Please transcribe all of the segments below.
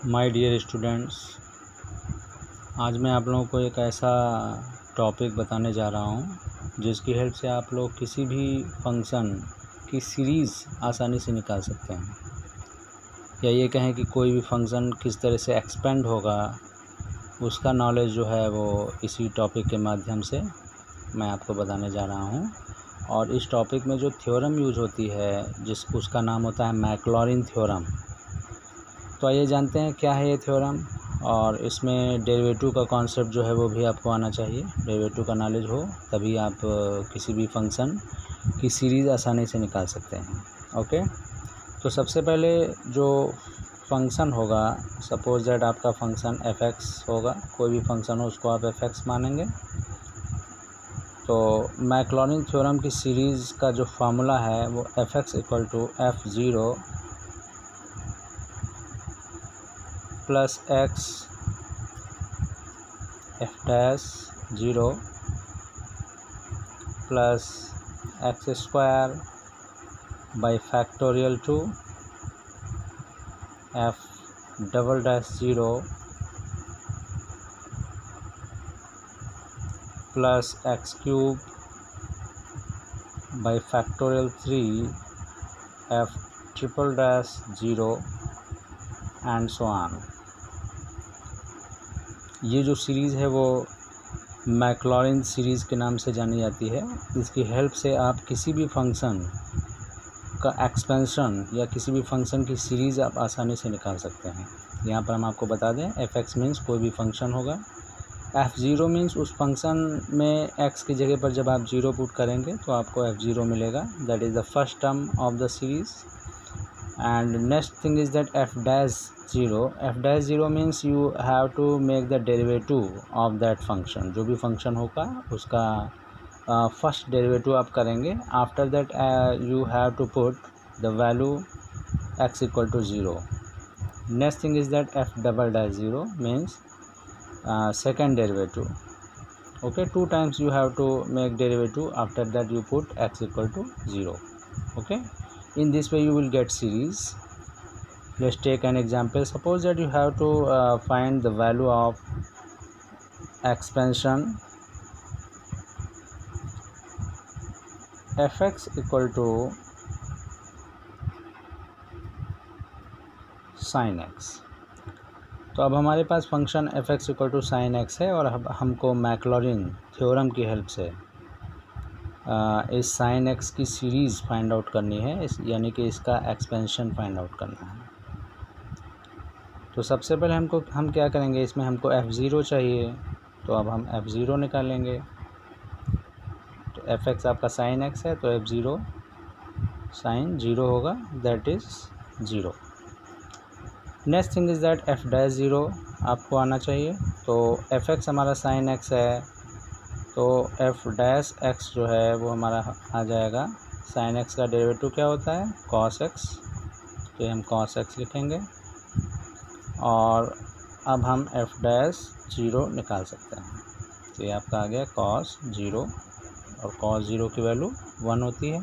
My dear students, आज मैं आप लोगों को एक ऐसा टॉपिक बताने जा रहा हूँ जिसकी हेल्प से आप लोग किसी भी फंक्शन की सीरीज़ आसानी से निकाल सकते हैं, या ये कहें कि कोई भी फंक्शन किस तरह से एक्सपेंड होगा उसका नॉलेज जो है वो इसी टॉपिक के माध्यम से मैं आपको बताने जा रहा हूँ। और इस टॉपिक में जो थ्योरम यूज होती है उसका नाम होता है मैक्लॉरिन थ्योरम। तो आइए जानते हैं क्या है ये थ्योरम, और इसमें डेरिवेटिव का कॉन्सेप्ट जो है वो भी आपको आना चाहिए। डेरिवेटिव का नॉलेज हो तभी आप किसी भी फंक्शन की सीरीज़ आसानी से निकाल सकते हैं। ओके, तो सबसे पहले जो फंक्शन होगा, सपोज दैट आपका फंक्शन f(x) होगा, कोई भी फंक्शन हो उसको आप f(x) मानेंगे। तो मैक्लॉरिन थ्योरम की सीरीज़ का जो फार्मूला है वो f(x) = f(0) plus x f(0) plus x² by factorial 2 f(0) plus x³ by factorial 3 f(0) and so on. ये जो सीरीज़ है वो मैक्लॉरिन सीरीज़ के नाम से जानी जाती है। इसकी हेल्प से आप किसी भी फंक्शन का एक्सपेंशन या किसी भी फंक्शन की सीरीज़ आप आसानी से निकाल सकते हैं। यहाँ पर हम आपको बता दें, f(x) मीन्स कोई भी फंक्शन होगा, f(0) मीन्स उस फंक्शन में x की जगह पर जब आप 0 पुट करेंगे तो आपको f(0) मिलेगा। That is the first term of the series. And next thing is that f(0) means you have to make the derivative of that function। जो भी फंक्शन होगा उसका फर्स्ट डेरिवेटिव आप करेंगे। After that you have to put the value x = 0। next thing is that f(0) means second derivative। okay, 2 times you have to make derivative, after that you put x = 0। okay, in this way you will get series। let's take an example। suppose that you have to find the value of expansion f(x) = sin x। तो अब हमारे पास function f(x) = sin x है, और अब हमको Maclaurin theorem की help से इस sin x की सीरीज़ फाइंड आउट करनी है, यानी कि इसका एक्सपेंशन फाइंड आउट करना है। तो सबसे पहले हम क्या करेंगे, इसमें हमको f(0) चाहिए, तो अब हम f(0) निकालेंगे। तो f(x) आपका sin x है, तो f(0) sin 0 होगा, that is 0। Next thing is that f(0) आपको आना चाहिए। तो f(x) हमारा sin x है, तो f(x) जो है वो हमारा आ जाएगा। sin x का डेरिवेटिव क्या होता है, cos x, तो हम cos x लिखेंगे। और अब हम f(0) निकाल सकते हैं। तो ये आपका आ गया cos 0, और cos 0 की वैल्यू 1 होती है।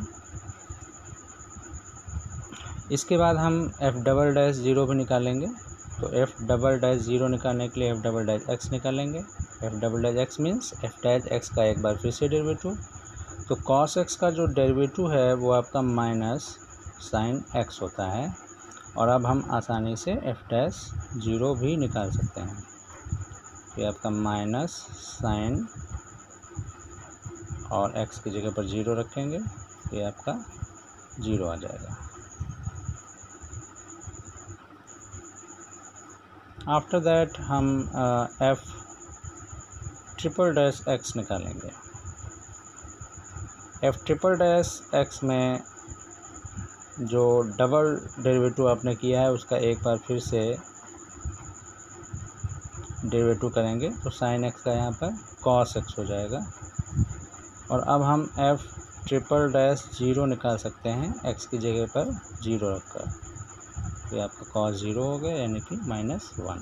इसके बाद हम f"0 भी निकालेंगे। तो f"0 निकालने के लिए f"x निकालेंगे। f"x मीन्स f' का एक बार फिर से डेरिवेटिव। तो cos x का जो डेरिवेटिव है वो आपका माइनस sin x होता है। और अब हम आसानी से f'0 भी निकाल सकते हैं। तो ये आपका माइनस sin, और x की जगह पर 0 रखेंगे, तो ये आपका 0 आ जाएगा। आफ्टर दैट हम f'(x) निकालेंगे। f'(x) में जो डबल डेरिवेटिव आपने किया है उसका एक बार फिर से डेरिवेटिव करेंगे, तो sin x का यहाँ पर cos x हो जाएगा। और अब हम f'(0) निकाल सकते हैं x की जगह पर 0 रखकर, तो ये आपका cos 0 हो गया, यानी कि -1।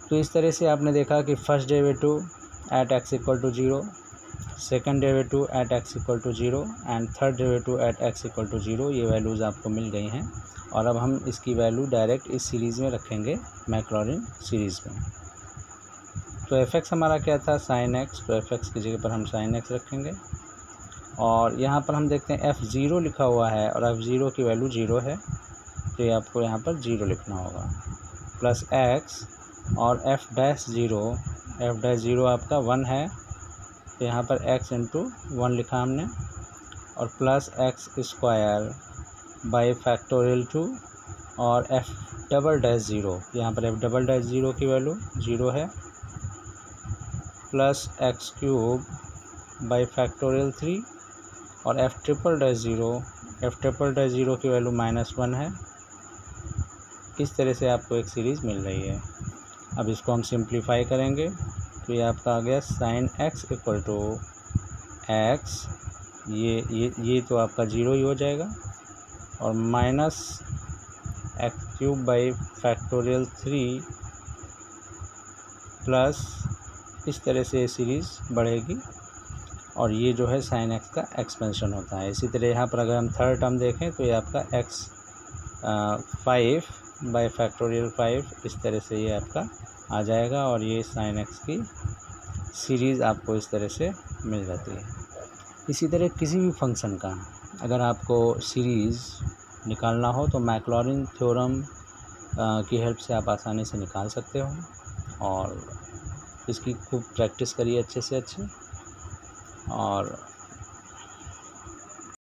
तो इस तरह से आपने देखा कि first derivative at x = 0, second derivative at x equal to 0 and third derivative at x equal to 0, ये वैल्यूज़ आपको मिल गई हैं। और अब हम इसकी वैल्यू डायरेक्ट इस सीरीज़ में रखेंगे, मैक्लॉरिन सीरीज़ में। तो एफ एक्स हमारा क्या था, साइन एक्स, तो एफ एक्स की जगह पर हम साइन एक्स रखेंगे। और यहाँ पर हम देखते हैं f0 लिखा हुआ है और f0 की वैल्यू 0 है, तो ये आपको यहाँ पर 0 लिखना होगा, प्लस x और f'0 आपका 1 है, तो यहाँ पर x इंटू 1 लिखा हमने, और plus x square by factorial 2 और f'0, यहाँ पर f'0 की वैल्यू 0 है, plus x cube by factorial 3 और f'0 की वैल्यू -1 है। इस तरह से आपको एक सीरीज़ मिल रही है। अब इसको हम सिंप्लीफाई करेंगे तो ये आपका आ गया sine x equal to x, ये तो आपका 0 ही हो जाएगा, और minus x cube by factorial 3 plus, इस तरह से ये सीरीज़ बढ़ेगी और ये जो है साइन एक्स का एक्सपेंशन होता है। इसी तरह यहाँ पर अगर हम थर्ड टर्म देखें तो ये आपका एक्स 5 बाई फैक्टोरियल 5, इस तरह से ये आपका आ जाएगा और ये साइन एक्स की सीरीज़ आपको इस तरह से मिल जाती है। इसी तरह किसी भी फंक्शन का अगर आपको सीरीज़ निकालना हो तो मैक्लॉरिन थ्योरम की हेल्प से आप आसानी से निकाल सकते हो, और इसकी खूब प्रैक्टिस करिए अच्छे से अच्छे, और